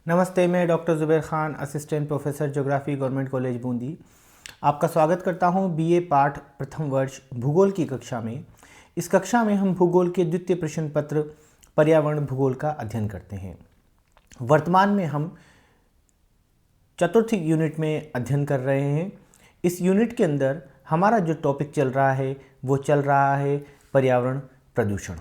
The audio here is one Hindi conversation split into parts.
नमस्ते, मैं doctor Zubair Khan, assistant professor geography, government college Bundi. आपका स्वागत करता हूं बीए पाठ प्रथम वर्ष भूगोल की कक्षा में। इस कक्षा में हम भूगोल के द्वितीय प्रश्न पत्र पर्यावरण भूगोल का अध्ययन करते हैं। वर्तमान में हम चतुर्थ यूनिट में अध्ययन कर रहे हैं। इस यूनिट के अंदर हमारा जो टॉपिक चल रहा है वो चल रहा है पर्यावरण प्रदूषण।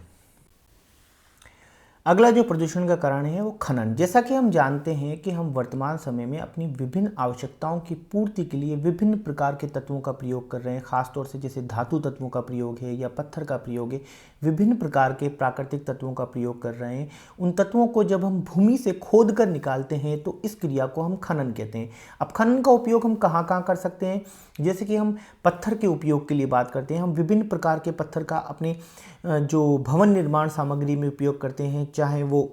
अगला जो प्रदूषण का कारण है वो खनन। जैसा कि हम जानते हैं कि हम वर्तमान समय में अपनी विभिन्न आवश्यकताओं की पूर्ति के लिए विभिन्न प्रकार के तत्वों का प्रयोग कर रहे हैं, खासतौर से जैसे धातु तत्वों का प्रयोग है या पत्थर का प्रयोग है, विभिन्न प्रकार के प्राकृतिक तत्वों का प्रयोग कर रहे हैं। उन तत्वों को जब हम भूमि से खोद कर निकालते हैं तो इस क्रिया को हम खनन कहते हैं। अब खनन का उपयोग हम कहाँ कहाँ कर सकते हैं? जैसे कि हम पत्थर के उपयोग के लिए बात करते हैं। हम विभिन्न प्रकार के पत्थर का अपने जो भवन निर्माण सामग्री में उपयोग करते हैं, चाहे वो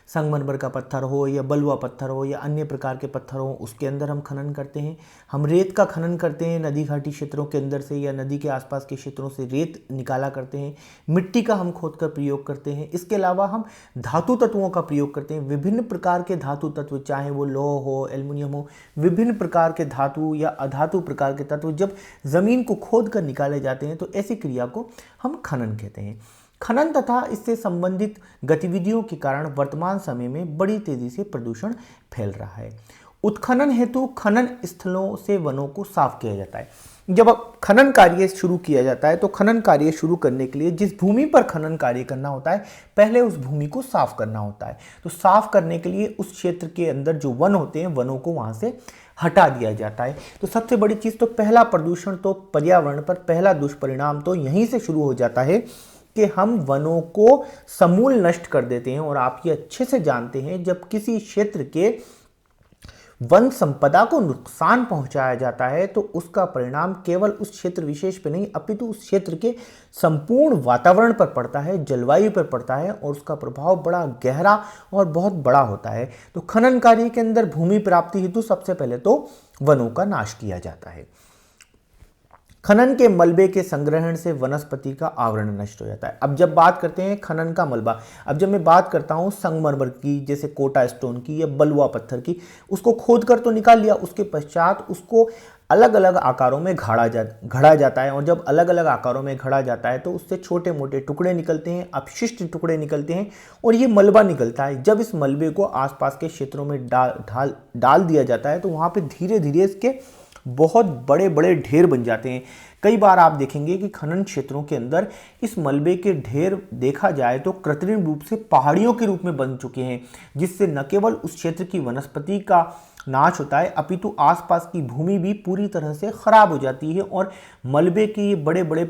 संगमरमर का पत्थर हो या बलुआ पत्थर हो या अन्य प्रकार के पत्थर हो, उसके अंदर हम खनन करते हैं। हम रेत का खनन करते हैं, नदी घाटी क्षेत्रों के अंदर से या नदी के आसपास के क्षेत्रों से रेत निकाला करते हैं। मिट्टी का हम खोद कर प्रयोग करते हैं। इसके अलावा हम धातु तत्वों का प्रयोग करते हैं। विभिन्न प्रकार के धातु तत्व, चाहे वो लौह हो, एल्युमिनियम हो, विभिन्न प्रकार के धातु या अधातु प्रकार के तत्व जब जमीन को खोद कर निकाले जाते हैं तो ऐसी क्रिया को हम खनन कहते हैं। खनन तथा इससे संबंधित गतिविधियों के कारण वर्तमान समय में बड़ी तेजी से प्रदूषण फैल रहा है। उत्खनन हेतु खनन स्थलों से वनों को साफ किया जाता है। जब खनन कार्य शुरू किया जाता है तो खनन कार्य शुरू करने के लिए जिस भूमि पर खनन कार्य करना होता है, पहले उस भूमि को साफ करना होता है। तो साफ करने के लिए उस क्षेत्र के अंदर जो वन होते हैं, वनों को वहां से हटा दिया जाता है। तो सबसे बड़ी चीज, तो पहला प्रदूषण तो पर्यावरण पर पहला दुष्परिणाम तो यहीं से शुरू हो जाता है कि हम वनों को समूल नष्ट कर देते हैं। और आप ये अच्छे से जानते हैं, जब किसी क्षेत्र के वन संपदा को नुकसान पहुंचाया जाता है तो उसका परिणाम केवल उस क्षेत्र विशेष पर नहीं अपितु उस क्षेत्र के संपूर्ण वातावरण पर पड़ता है, जलवायु पर पड़ता है, और उसका प्रभाव बड़ा गहरा और बहुत बड़ा होता है। तो खनन कार्य के अंदर भूमि प्राप्ति हेतु सबसे पहले तो वनों का नाश किया जाता है। खनन के मलबे के संग्रहण से वनस्पति का आवरण नष्ट हो जाता है। अब जब बात करते हैं खनन का मलबा, अब जब मैं बात करता हूं संगमरमर की, जैसे कोटा स्टोन की या बलुआ पत्थर की, उसको खोद कर तो निकाल लिया, उसके पश्चात उसको अलग अलग आकारों में घड़ा जाता है। और जब अलग अलग आकारों में घड़ा जाता है तो उससे छोटे मोटे टुकड़े निकलते हैं, अपशिष्ट टुकड़े निकलते हैं, और ये मलबा निकलता है। जब इस मलबे को आसपास के क्षेत्रों में डाल दिया जाता है तो वहां पर धीरे धीरे इसके बहुत बड़े बड़े ढेर बन जाते हैं। कई बार आप देखेंगे कि खनन क्षेत्रों के अंदर इस मलबे के ढेर देखा जाए तो कृत्रिम रूप से पहाड़ियों के रूप में बन चुके हैं, जिससे न केवल उस क्षेत्र की वनस्पति का नाश होता है अपितु आसपास की भूमि भी पूरी तरह से खराब हो जाती है। और मलबे के ये बड़े बड़े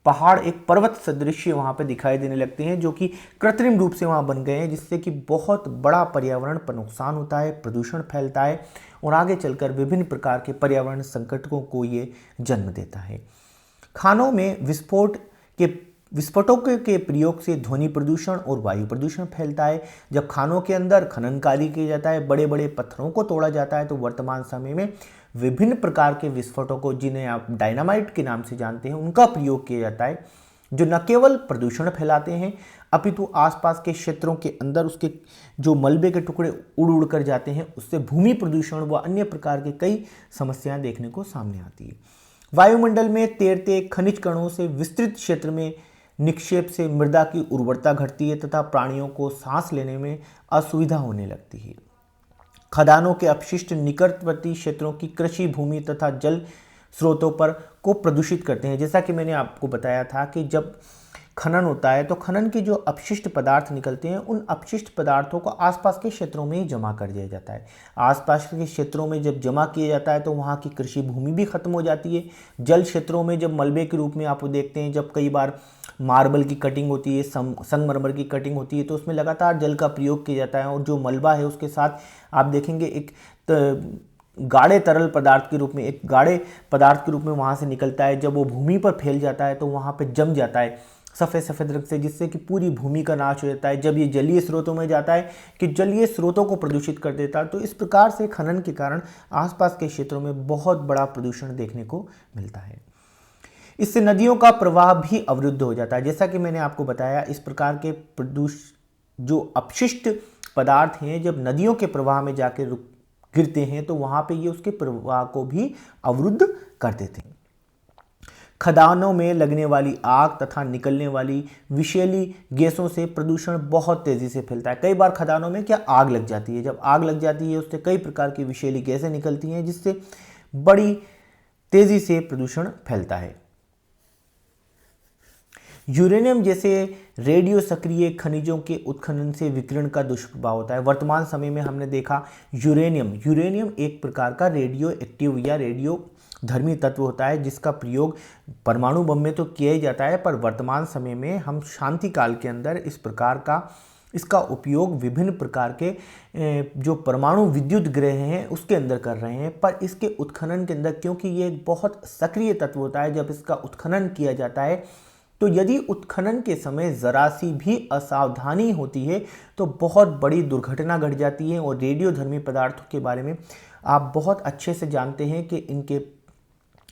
पहाड़ एक पर्वत सदृश वहां पे दिखाई देने लगते हैं, जो कि कृत्रिम रूप से वहां बन गए हैं, जिससे कि बहुत बड़ा पर्यावरण पर नुकसान होता है, प्रदूषण फैलता है और आगे चलकर विभिन्न प्रकार के पर्यावरण संकटों को ये जन्म देता है। खानों में विस्फोटों के प्रयोग से ध्वनि प्रदूषण और वायु प्रदूषण फैलता है। जब खानों के अंदर खनन कार्य किया जाता है, बड़े बड़े पत्थरों को तोड़ा जाता है, तो वर्तमान समय में विभिन्न प्रकार के विस्फोटों को, जिन्हें आप डायनामाइट के नाम से जानते हैं, उनका प्रयोग किया जाता है, जो न केवल प्रदूषण फैलाते हैं अपितु आसपास के क्षेत्रों के अंदर उसके जो मलबे के टुकड़े उड़ उड़ कर जाते हैं, उससे भूमि प्रदूषण व अन्य प्रकार के कई समस्याएं देखने को सामने आती है। वायुमंडल में तैरते खनिज कणों से विस्तृत क्षेत्र में निक्षेप से मृदा की उर्वरता घटती है तथा प्राणियों को सांस लेने में असुविधा होने लगती है। खदानों के अपशिष्ट निकटवर्ती क्षेत्रों की कृषि भूमि तथा जल स्रोतों पर को प्रदूषित करते हैं। जैसा कि मैंने आपको बताया था कि जब खनन होता है तो खनन के जो अपशिष्ट पदार्थ निकलते हैं, उन अपशिष्ट पदार्थों को आसपास के क्षेत्रों में ही जमा कर दिया जाता है। आसपास के क्षेत्रों में जब जमा किया जाता है तो वहाँ की कृषि भूमि भी खत्म हो जाती है। जल क्षेत्रों में जब मलबे के रूप में आप देखते हैं, जब कई बार मार्बल की कटिंग होती है, संगमरमर की कटिंग होती है, तो उसमें लगातार जल का प्रयोग किया जाता है और जो मलबा है उसके साथ आप देखेंगे एक गाढ़े तरल पदार्थ के रूप में, एक गाढ़े पदार्थ के रूप में वहाँ से निकलता है। जब वो भूमि पर फैल जाता है तो वहाँ पे जम जाता है सफ़ेद सफ़ेद रंग से, जिससे कि पूरी भूमि का नाश हो जाता है। जब ये जलीय स्रोतों में जाता है कि जलीय स्रोतों को प्रदूषित कर देता है। तो इस प्रकार से खनन के कारण आसपास के क्षेत्रों में बहुत बड़ा प्रदूषण देखने को मिलता है। इससे नदियों का प्रवाह भी अवरुद्ध हो जाता है। जैसा कि मैंने आपको बताया, इस प्रकार के जो अपशिष्ट पदार्थ हैं जब नदियों के प्रवाह में जाके गिरते हैं तो वहाँ पे ये उसके प्रवाह को भी अवरुद्ध कर देते हैं। खदानों में लगने वाली आग तथा निकलने वाली विषैली गैसों से प्रदूषण बहुत तेज़ी से फैलता है। कई बार खदानों में क्या आग लग जाती है, जब आग लग जाती है उससे कई प्रकार की विषैली गैसें निकलती हैं जिससे बड़ी तेज़ी से प्रदूषण फैलता है। यूरेनियम जैसे रेडियो सक्रिय खनिजों के उत्खनन से विकिरण का दुष्प्रभाव होता है। वर्तमान समय में हमने देखा यूरेनियम एक प्रकार का रेडियो एक्टिव या रेडियो धर्मी तत्व होता है जिसका प्रयोग परमाणु बम में तो किया ही जाता है, पर वर्तमान समय में हम शांति काल के अंदर इसका उपयोग विभिन्न प्रकार के जो परमाणु विद्युत ग्रह हैं उसके अंदर कर रहे हैं। पर इसके उत्खनन के अंदर, क्योंकि ये एक बहुत सक्रिय तत्व होता है, जब इसका उत्खनन किया जाता है तो यदि उत्खनन के समय ज़रा सी भी असावधानी होती है तो बहुत बड़ी दुर्घटना घट जाती है। और रेडियोधर्मी पदार्थों के बारे में आप बहुत अच्छे से जानते हैं कि इनके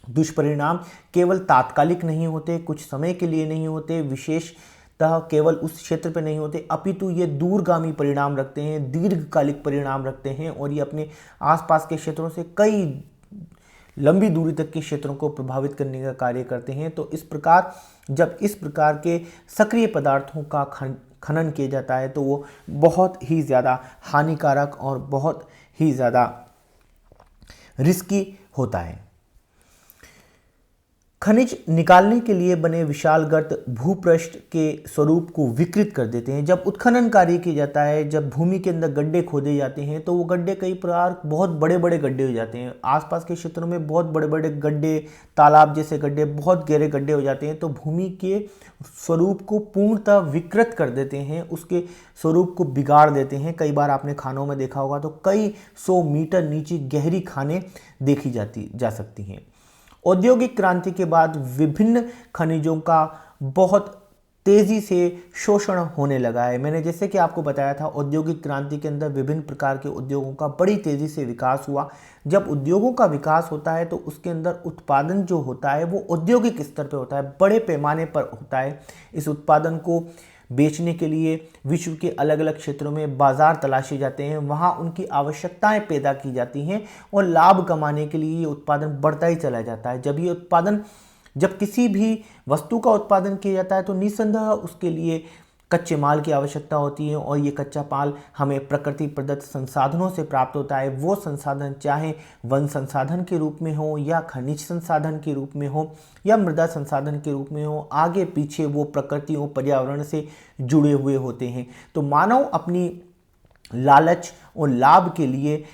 दुष्परिणाम केवल तात्कालिक नहीं होते, कुछ समय के लिए नहीं होते, विशेषतः केवल उस क्षेत्र पर नहीं होते, अपितु ये दूरगामी परिणाम रखते हैं, दीर्घकालिक परिणाम रखते हैं और ये अपने आसपास के क्षेत्रों से कई लंबी दूरी तक के क्षेत्रों को प्रभावित करने का कार्य करते हैं। तो इस प्रकार जब इस प्रकार के सक्रिय पदार्थों का खनन किया जाता है तो वो बहुत ही ज़्यादा हानिकारक और बहुत ही ज़्यादा रिस्की होता है। खनिज निकालने के लिए बने विशाल गर्त भूपृष्ठ के स्वरूप को विकृत कर देते हैं। जब उत्खनन कार्य किया जाता है, जब भूमि के अंदर गड्ढे खोदे जाते हैं तो वो गड्ढे कई प्रकार बहुत बड़े बड़े गड्ढे हो जाते हैं। आसपास के क्षेत्रों में बहुत बड़े बड़े गड्ढे, तालाब जैसे गड्ढे, बहुत गहरे गड्ढे हो जाते हैं तो भूमि के स्वरूप को पूर्णतः विकृत कर देते हैं, उसके स्वरूप को बिगाड़ देते हैं। कई बार आपने खानों में देखा होगा तो कई 100 मीटर नीचे गहरी खानें देखी जा सकती हैं। औद्योगिक क्रांति के बाद विभिन्न खनिजों का बहुत तेज़ी से शोषण होने लगा है। मैंने जैसे कि आपको बताया था, औद्योगिक क्रांति के अंदर विभिन्न प्रकार के उद्योगों का बड़ी तेज़ी से विकास हुआ। जब उद्योगों का विकास होता है तो उसके अंदर उत्पादन जो होता है वो औद्योगिक स्तर पर होता है, बड़े पैमाने पर होता है। इस उत्पादन को बेचने के लिए विश्व के अलग अलग क्षेत्रों में बाजार तलाशे जाते हैं, वहाँ उनकी आवश्यकताएं पैदा की जाती हैं और लाभ कमाने के लिए ये उत्पादन बढ़ता ही चला जाता है। जब किसी भी वस्तु का उत्पादन किया जाता है तो निस्संदेह उसके लिए कच्चे माल की आवश्यकता होती है और ये कच्चा माल हमें प्रकृति प्रदत्त संसाधनों से प्राप्त होता है। वो संसाधन चाहे वन संसाधन के रूप में हो या खनिज संसाधन के रूप में हो या मृदा संसाधन के रूप में हो, आगे पीछे वो प्रकृति और पर्यावरण से जुड़े हुए होते हैं। तो मानव अपनी लालच और लाभ के लिए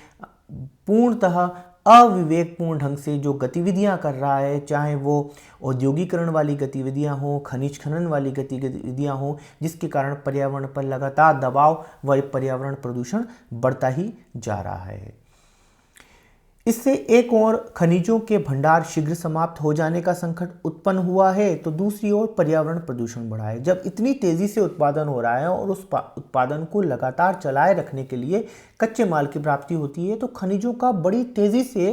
पूर्णतः अविवेकपूर्ण ढंग से जो गतिविधियां कर रहा है, चाहे वो औद्योगिकरण वाली गतिविधियां हो, खनिज खनन वाली गतिविधियां हो, जिसके कारण पर्यावरण पर लगातार दबाव व पर्यावरण प्रदूषण बढ़ता ही जा रहा है। इससे एक ओर खनिजों के भंडार शीघ्र समाप्त हो जाने का संकट उत्पन्न हुआ है तो दूसरी ओर पर्यावरण प्रदूषण बढ़ा है। जब इतनी तेजी से उत्पादन हो रहा है और उस उत्पादन को लगातार चलाए रखने के लिए कच्चे माल की प्राप्ति होती है तो खनिजों का बड़ी तेजी से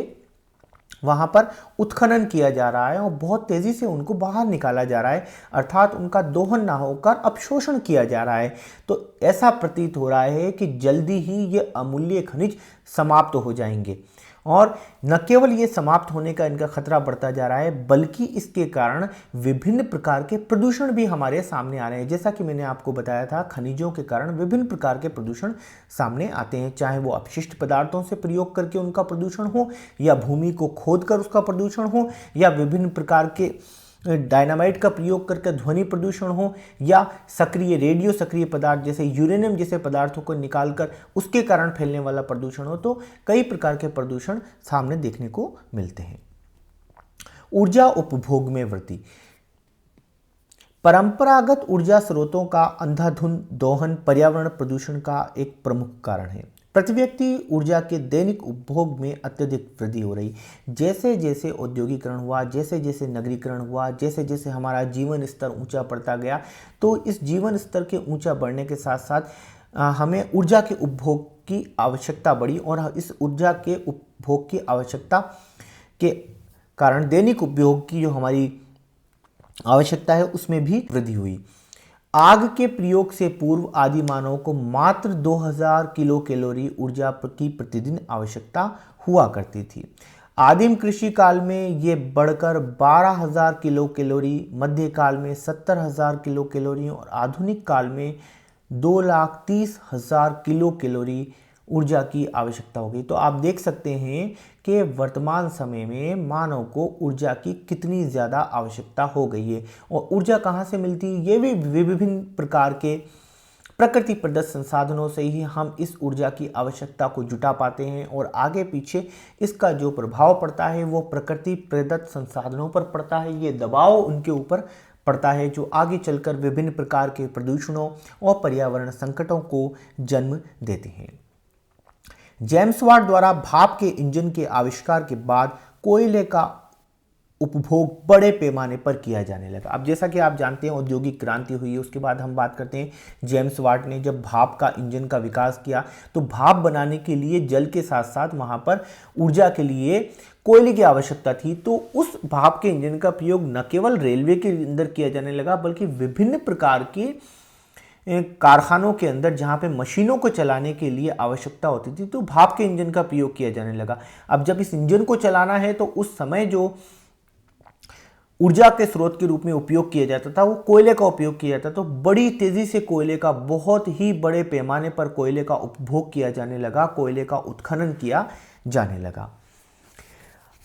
वहां पर उत्खनन किया जा रहा है और बहुत तेजी से उनको बाहर निकाला जा रहा है, अर्थात उनका दोहन ना होकर अपशोषण किया जा रहा है। तो ऐसा प्रतीत हो रहा है कि जल्दी ही ये अमूल्य खनिज समाप्त हो जाएंगे और न केवल ये समाप्त होने का इनका खतरा बढ़ता जा रहा है बल्कि इसके कारण विभिन्न प्रकार के प्रदूषण भी हमारे सामने आ रहे हैं। जैसा कि मैंने आपको बताया था, खनिजों के कारण विभिन्न प्रकार के प्रदूषण सामने आते हैं, चाहे वो अपशिष्ट पदार्थों से प्रयोग करके उनका प्रदूषण हो या भूमि को खोदकर उसका प्रदूषण हो या विभिन्न प्रकार के डायनामाइट का प्रयोग करके ध्वनि प्रदूषण हो या रेडियो सक्रिय पदार्थ जैसे यूरेनियम जैसे पदार्थों को निकालकर उसके कारण फैलने वाला प्रदूषण हो। तो कई प्रकार के प्रदूषण सामने देखने को मिलते हैं। ऊर्जा उपभोग में वृद्धि। परंपरागत ऊर्जा स्रोतों का अंधाधुंध दोहन पर्यावरण प्रदूषण का एक प्रमुख कारण है। प्रति व्यक्ति ऊर्जा के दैनिक उपभोग में अत्यधिक वृद्धि हो रही। जैसे जैसे औद्योगिकरण हुआ, जैसे जैसे नगरीकरण हुआ, जैसे जैसे हमारा जीवन स्तर ऊंचा बढ़ता गया, तो इस जीवन स्तर के ऊंचा बढ़ने के साथ साथ हमें ऊर्जा के उपभोग की आवश्यकता बढ़ी और इस ऊर्जा के उपभोग की आवश्यकता के कारण दैनिक उपयोग की जो हमारी आवश्यकता है उसमें भी वृद्धि हुई। आग के प्रयोग से पूर्व आदि मानव को मात्र 2000 किलो कैलोरी ऊर्जा की प्रतिदिन आवश्यकता हुआ करती थी। आदिम कृषि काल में ये बढ़कर 12,000 किलो कैलोरी, मध्यकाल में 70,000 किलो कैलोरी और आधुनिक काल में 2,30,000 किलो कैलोरी ऊर्जा की आवश्यकता होगी। तो आप देख सकते हैं कि वर्तमान समय में मानव को ऊर्जा की कितनी ज़्यादा आवश्यकता हो गई है। और ऊर्जा कहाँ से मिलती है? ये भी विभिन्न प्रकार के प्रकृति प्रदत्त संसाधनों से ही हम इस ऊर्जा की आवश्यकता को जुटा पाते हैं। और आगे पीछे इसका जो प्रभाव पड़ता है वो प्रकृति प्रदत्त संसाधनों पर पड़ता है, ये दबाव उनके ऊपर पड़ता है जो आगे चलकर विभिन्न प्रकार के प्रदूषणों और पर्यावरण संकटों को जन्म देते हैं। जेम्स वाट द्वारा भाप के इंजन के आविष्कार के बाद कोयले का उपभोग बड़े पैमाने पर किया जाने लगा। अब जैसा कि आप जानते हैं औद्योगिक क्रांति हुई, उसके बाद हम बात करते हैं जेम्स वाट ने जब भाप का इंजन का विकास किया तो भाप बनाने के लिए जल के साथ साथ वहाँ पर ऊर्जा के लिए कोयले की आवश्यकता थी। तो उस भाप के इंजन का प्रयोग न केवल रेलवे के अंदर किया जाने लगा बल्कि विभिन्न प्रकार के कारखानों के अंदर जहाँ पे मशीनों को चलाने के लिए आवश्यकता होती थी तो भाप के इंजन का प्रयोग किया जाने लगा। अब जब इस इंजन को चलाना है तो उस समय जो ऊर्जा के स्रोत के रूप में उपयोग किया जाता था वो कोयले का उपयोग किया जाता। तो बड़ी तेजी से कोयले का, बहुत ही बड़े पैमाने पर कोयले का उपभोग किया जाने लगा, कोयले का उत्खनन किया जाने लगा।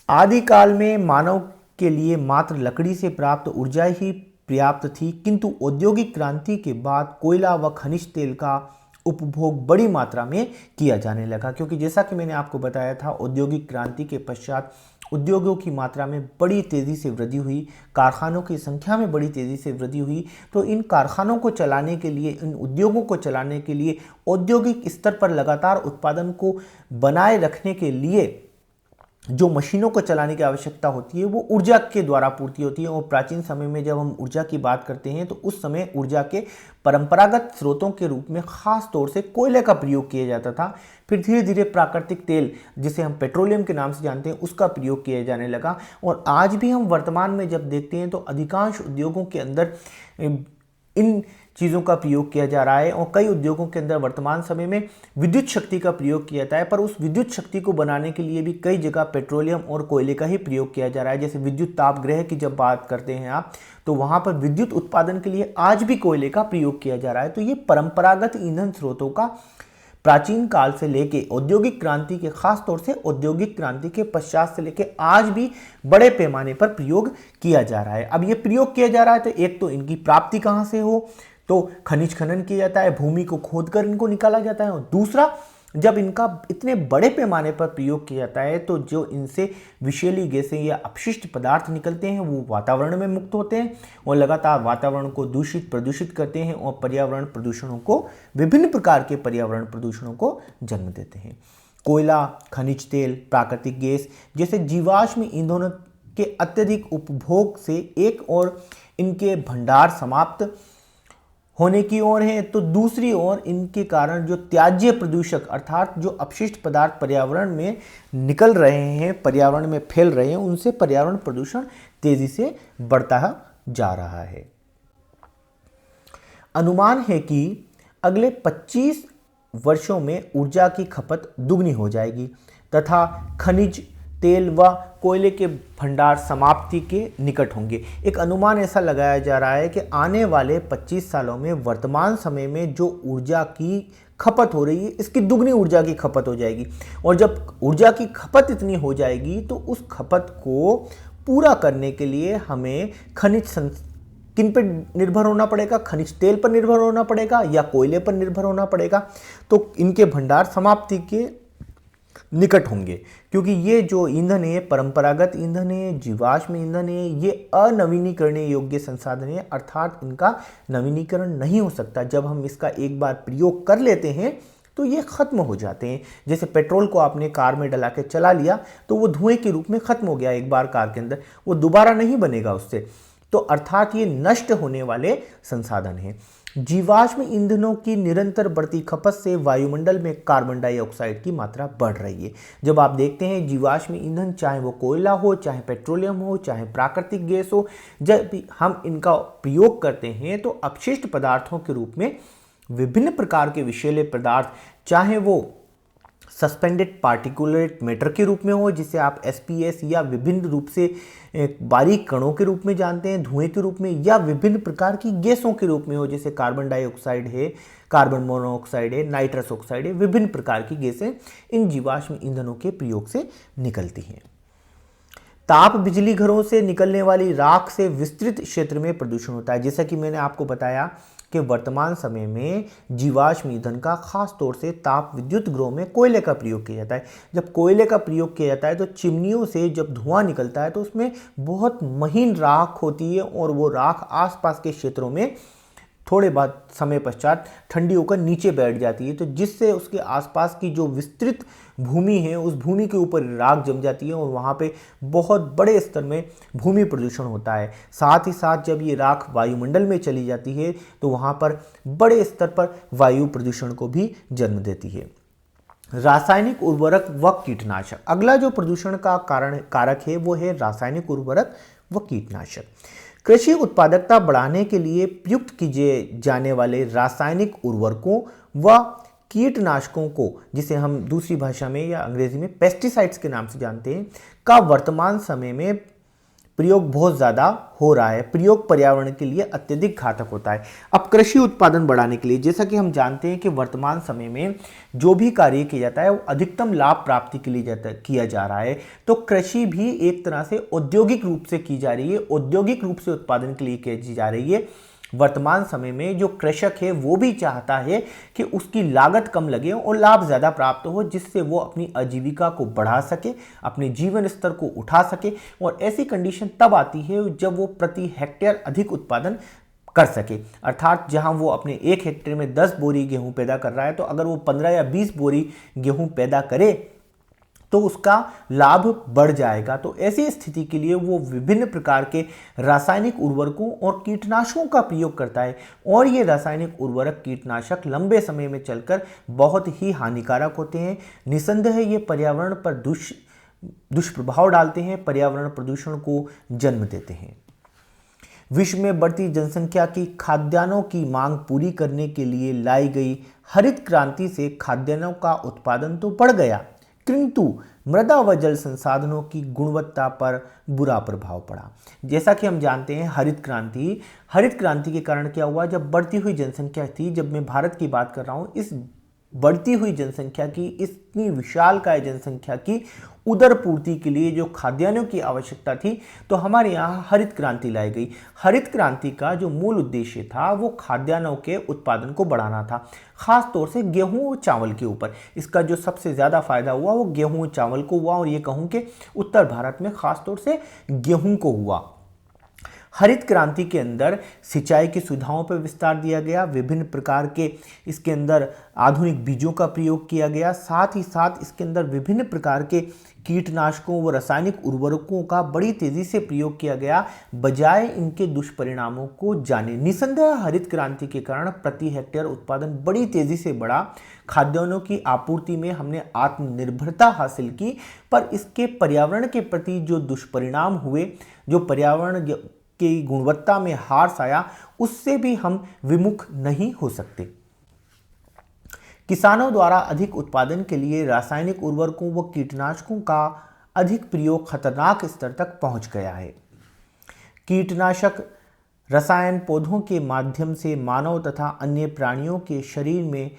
आदिकाल में मानव के लिए मात्र लकड़ी से प्राप्त ऊर्जा ही पर्याप्त थी, किंतु औद्योगिक क्रांति के बाद कोयला व खनिज तेल का उपभोग बड़ी मात्रा में किया जाने लगा। क्योंकि जैसा कि मैंने आपको बताया था औद्योगिक क्रांति के पश्चात उद्योगों की मात्रा में बड़ी तेज़ी से वृद्धि हुई, कारखानों की संख्या में बड़ी तेज़ी से वृद्धि हुई। तो इन कारखानों को चलाने के लिए, इन उद्योगों को चलाने के लिए, औद्योगिक स्तर पर लगातार उत्पादन को बनाए रखने के लिए जो मशीनों को चलाने की आवश्यकता होती है वो ऊर्जा के द्वारा पूर्ति होती है। और प्राचीन समय में जब हम ऊर्जा की बात करते हैं तो उस समय ऊर्जा के परंपरागत स्रोतों के रूप में खास तौर से कोयले का प्रयोग किया जाता था। फिर धीरे धीरे प्राकृतिक तेल, जिसे हम पेट्रोलियम के नाम से जानते हैं, उसका प्रयोग किया जाने लगा। और आज भी हम वर्तमान में जब देखते हैं तो अधिकांश उद्योगों के अंदर इन चीज़ों का प्रयोग किया जा रहा है। और कई उद्योगों के अंदर वर्तमान समय में विद्युत शक्ति का प्रयोग किया जाता है, पर उस विद्युत शक्ति को बनाने के लिए भी कई जगह पेट्रोलियम और कोयले का ही प्रयोग किया जा रहा है। जैसे विद्युत ताप गृह की जब बात करते हैं आप, तो वहाँ पर विद्युत उत्पादन के लिए आज भी कोयले का प्रयोग किया जा रहा है। तो ये परंपरागत ईंधन स्रोतों का प्राचीन काल से लेके औद्योगिक क्रांति के, खास तौर से औद्योगिक क्रांति के पश्चात से लेके आज भी बड़े पैमाने पर प्रयोग किया जा रहा है। अब ये प्रयोग किया जा रहा है तो एक तो इनकी प्राप्ति कहाँ से हो, तो खनिज खनन किया जाता है, भूमि को खोदकर इनको निकाला जाता है। और दूसरा, जब इनका इतने बड़े पैमाने पर प्रयोग किया जाता है तो जो इनसे विषैली गैसें या अपशिष्ट पदार्थ निकलते हैं वो वातावरण में मुक्त होते हैं और लगातार वातावरण को दूषित प्रदूषित करते हैं और पर्यावरण प्रदूषणों को, विभिन्न प्रकार के पर्यावरण प्रदूषणों को जन्म देते हैं। कोयला, खनिज तेल, प्राकृतिक गैस जैसे जीवाश्म ईंधनों के अत्यधिक उपभोग से एक और इनके भंडार समाप्त होने की ओर है, तो दूसरी ओर इनके कारण जो त्याज्य प्रदूषक अर्थात जो अपशिष्ट पदार्थ पर्यावरण में निकल रहे हैं, पर्यावरण में फैल रहे हैं, उनसे पर्यावरण प्रदूषण तेजी से बढ़ता जा रहा है। अनुमान है कि अगले 25 वर्षों में ऊर्जा की खपत दुगनी हो जाएगी तथा खनिज तेल व कोयले के भंडार समाप्ति के निकट होंगे। एक अनुमान ऐसा लगाया जा रहा है कि आने वाले 25 सालों में वर्तमान समय में जो ऊर्जा की खपत हो रही है इसकी दुगनी ऊर्जा की खपत हो जाएगी। और जब ऊर्जा की खपत इतनी हो जाएगी तो उस खपत को पूरा करने के लिए हमें किन पर निर्भर होना पड़ेगा? खनिज तेल पर निर्भर होना पड़ेगा या कोयले पर निर्भर होना पड़ेगा? तो इनके भंडार समाप्ति के निकट होंगे, क्योंकि ये जो ईंधन है, परंपरागत ईंधन है, जीवाश्म ईंधन है, ये अनवीनीकरणीय योग्य संसाधन है, अर्थात इनका नवीनीकरण नहीं हो सकता। जब हम इसका एक बार प्रयोग कर लेते हैं तो ये खत्म हो जाते हैं। जैसे पेट्रोल को आपने कार में डला के चला लिया तो वो धुएं के रूप में खत्म हो गया एक बार कार के अंदर, वो दोबारा नहीं बनेगा उससे। तो अर्थात ये नष्ट होने वाले संसाधन हैं। जीवाश्म ईंधनों की निरंतर बढ़ती खपत से वायुमंडल में कार्बन डाइऑक्साइड की मात्रा बढ़ रही है। जब आप देखते हैं जीवाश्म ईंधन, चाहे वो कोयला हो, चाहे पेट्रोलियम हो, चाहे प्राकृतिक गैस हो, जब भी हम इनका प्रयोग करते हैं तो अपशिष्ट पदार्थों के रूप में विभिन्न प्रकार के विषैले पदार्थ, चाहे वो सस्पेंडेड पार्टिकुलेट मैटर के रूप में हो जिसे आप एसपीएस या विभिन्न रूप से बारीक कणों के रूप में जानते हैं, धुएं के रूप में, या विभिन्न प्रकार की गैसों के रूप में हो जैसे कार्बन डाइऑक्साइड है, कार्बन मोनोऑक्साइड है, नाइट्रस ऑक्साइड है, विभिन्न प्रकार की गैसें इन जीवाश्म ईंधनों के प्रयोग से निकलती हैं। ताप बिजली घरों से निकलने वाली राख से विस्तृत क्षेत्र में प्रदूषण होता है। जैसा कि मैंने आपको बताया कि वर्तमान समय में जीवाश्म ईंधन का खास तौर से ताप विद्युत गृहों में कोयले का प्रयोग किया जाता है। जब कोयले का प्रयोग किया जाता है तो चिमनियों से जब धुआं निकलता है तो उसमें बहुत महीन राख होती है और वो राख आसपास के क्षेत्रों में थोड़े बाद समय पश्चात ठंडी होकर नीचे बैठ जाती है, तो जिससे उसके आसपास की जो विस्तृत भूमि है उस भूमि के ऊपर राख जम जाती है और वहाँ पे बहुत बड़े स्तर में भूमि प्रदूषण होता है। साथ ही साथ जब ये राख वायुमंडल में चली जाती है तो वहाँ पर बड़े स्तर पर वायु प्रदूषण को भी जन्म देती है। रासायनिक उर्वरक व कीटनाशक, अगला जो प्रदूषण का कारक है वो है रासायनिक उर्वरक व कीटनाशक। कृषि उत्पादकता बढ़ाने के लिए प्रयुक्त किए जाने वाले रासायनिक उर्वरकों व कीटनाशकों को, जिसे हम दूसरी भाषा में या अंग्रेजी में पेस्टिसाइड्स के नाम से जानते हैं, का वर्तमान समय में प्रयोग बहुत ज़्यादा हो रहा है। प्रयोग पर्यावरण के लिए अत्यधिक घातक होता है। अब कृषि उत्पादन बढ़ाने के लिए, जैसा कि हम जानते हैं कि वर्तमान समय में जो भी कार्य किया जाता है वो अधिकतम लाभ प्राप्ति के लिए किया जा रहा है, तो कृषि भी एक तरह से औद्योगिक रूप से की जा रही है, औद्योगिक रूप से उत्पादन के लिए की जा रही है। वर्तमान समय में जो कृषक है वो भी चाहता है कि उसकी लागत कम लगे और लाभ ज़्यादा प्राप्त हो, जिससे वो अपनी आजीविका को बढ़ा सके, अपने जीवन स्तर को उठा सके। और ऐसी कंडीशन तब आती है जब वो प्रति हेक्टेयर अधिक उत्पादन कर सके, अर्थात जहां वो अपने 1 हेक्टेयर में 10 बोरी गेहूं पैदा कर रहा है तो अगर वो 15 या 20 बोरी गेहूं पैदा करे तो उसका लाभ बढ़ जाएगा। तो ऐसी स्थिति के लिए वो विभिन्न प्रकार के रासायनिक उर्वरकों और कीटनाशकों का प्रयोग करता है, और ये रासायनिक उर्वरक कीटनाशक लंबे समय में चलकर बहुत ही हानिकारक होते हैं। निसंदेह ये पर्यावरण पर दुष्प्रभाव डालते हैं, पर्यावरण प्रदूषण को जन्म देते हैं। विश्व में बढ़ती जनसंख्या की खाद्यान्नों की मांग पूरी करने के लिए लाई गई हरित क्रांति से खाद्यान्नों का उत्पादन तो बढ़ गया, किंतु मृदा व जल संसाधनों की गुणवत्ता पर बुरा प्रभाव पड़ा। जैसा कि हम जानते हैं हरित क्रांति के कारण क्या हुआ, जब बढ़ती हुई जनसंख्या थी, जब मैं भारत की बात कर रहा हूँ, इस बढ़ती हुई जनसंख्या की, इतनी विशालकाय जनसंख्या की उदर पूर्ति के लिए जो खाद्यान्नों की आवश्यकता थी, तो हमारे यहाँ हरित क्रांति लाई गई। हरित क्रांति का जो मूल उद्देश्य था वो खाद्यान्नों के उत्पादन को बढ़ाना था, खास तौर से गेहूं और चावल के ऊपर। इसका जो सबसे ज़्यादा फायदा हुआ वो गेहूं और चावल को हुआ, और ये कहूँ कि उत्तर भारत में खास तौर से गेहूं को हुआ। हरित क्रांति के अंदर सिंचाई की सुविधाओं पर विस्तार दिया गया, विभिन्न प्रकार के इसके अंदर आधुनिक बीजों का प्रयोग किया गया, साथ ही साथ इसके अंदर विभिन्न प्रकार के कीटनाशकों व रासायनिक उर्वरकों का बड़ी तेजी से प्रयोग किया गया, बजाय इनके दुष्परिणामों को जाने। निसंदेह हरित क्रांति के कारण प्रति हेक्टेयर उत्पादन बड़ी तेजी से बढ़ा, खाद्यान्नों की आपूर्ति में हमने आत्मनिर्भरता हासिल की, पर इसके पर्यावरण के प्रति जो दुष्परिणाम हुए, जो पर्यावरण की गुणवत्ता में हार्स आया, उससे भी हम विमुख नहीं हो सकते। किसानों द्वारा अधिक उत्पादन के लिए रासायनिक उर्वरकों व कीटनाशकों का अधिक प्रयोग खतरनाक स्तर तक पहुंच गया है। कीटनाशक रसायन पौधों के माध्यम से मानव तथा अन्य प्राणियों के शरीर में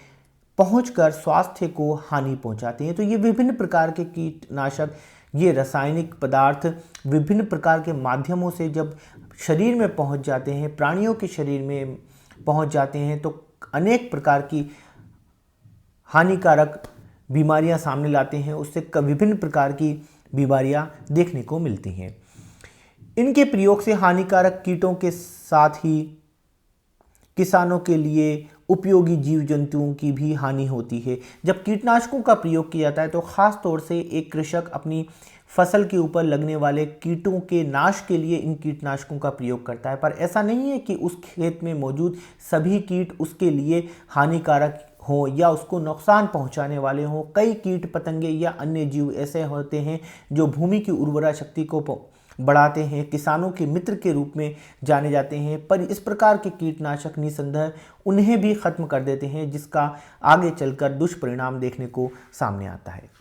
पहुंचकर स्वास्थ्य को हानि पहुंचाते हैं। तो ये विभिन्न प्रकार के कीटनाशक, ये रासायनिक पदार्थ विभिन्न प्रकार के माध्यमों से जब शरीर में पहुंच जाते हैं, प्राणियों के शरीर में पहुंच जाते हैं, तो अनेक प्रकार की हानिकारक बीमारियां सामने लाते हैं। उससे विभिन्न प्रकार की बीमारियां देखने को मिलती हैं। इनके प्रयोग से हानिकारक कीटों के साथ ही किसानों के लिए उपयोगी जीव जंतुओं की भी हानि होती है। जब कीटनाशकों का प्रयोग किया जाता है तो ख़ास तौर से एक कृषक अपनी फसल के ऊपर लगने वाले कीटों के नाश के लिए इन कीटनाशकों का प्रयोग करता है, पर ऐसा नहीं है कि उस खेत में मौजूद सभी कीट उसके लिए हानिकारक हो या उसको नुकसान पहुंचाने वाले हों। कई कीट पतंगे या अन्य जीव ऐसे होते हैं जो भूमि की उर्वरा शक्ति को बढ़ाते हैं, किसानों के मित्र के रूप में जाने जाते हैं, पर इस प्रकार के कीटनाशक निसंदेह उन्हें भी खत्म कर देते हैं, जिसका आगे चलकर दुष्परिणाम देखने को सामने आता है।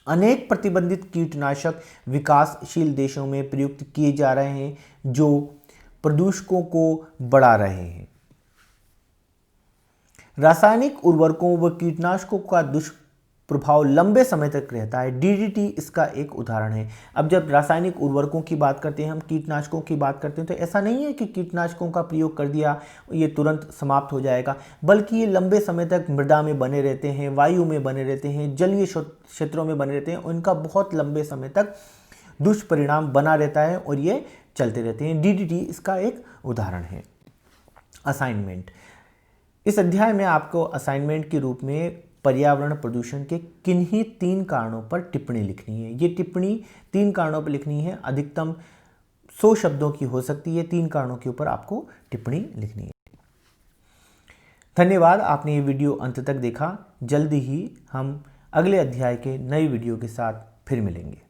अनेक प्रतिबंधित कीटनाशक विकासशील देशों में प्रयुक्त किए जा रहे हैं जो प्रदूषकों को बढ़ा रहे हैं। रासायनिक उर्वरकों व कीटनाशकों का दुष्प्रभाव लंबे समय तक रहता है। डीडीटी इसका एक उदाहरण है। अब जब रासायनिक उर्वरकों की बात करते हैं, हम कीटनाशकों की बात करते हैं, तो ऐसा नहीं है कि कीटनाशकों का प्रयोग कर दिया ये तुरंत समाप्त हो जाएगा, बल्कि ये लंबे समय तक मृदा में बने रहते हैं, वायु में बने रहते हैं, जलीय क्षेत्रों में बने रहते हैं। उनका बहुत लंबे समय तक दुष्परिणाम बना रहता है और ये चलते रहते हैं। डीडीटी इसका एक उदाहरण है। असाइनमेंट। इस अध्याय में आपको असाइनमेंट के रूप में पर्यावरण प्रदूषण के किन्हीं 3 कारणों पर टिप्पणी लिखनी है। ये टिप्पणी 3 कारणों पर लिखनी है, अधिकतम 100 शब्दों की हो सकती है। 3 कारणों के ऊपर आपको टिप्पणी लिखनी है। धन्यवाद, आपने ये वीडियो अंत तक देखा। जल्दी ही हम अगले अध्याय के नए वीडियो के साथ फिर मिलेंगे।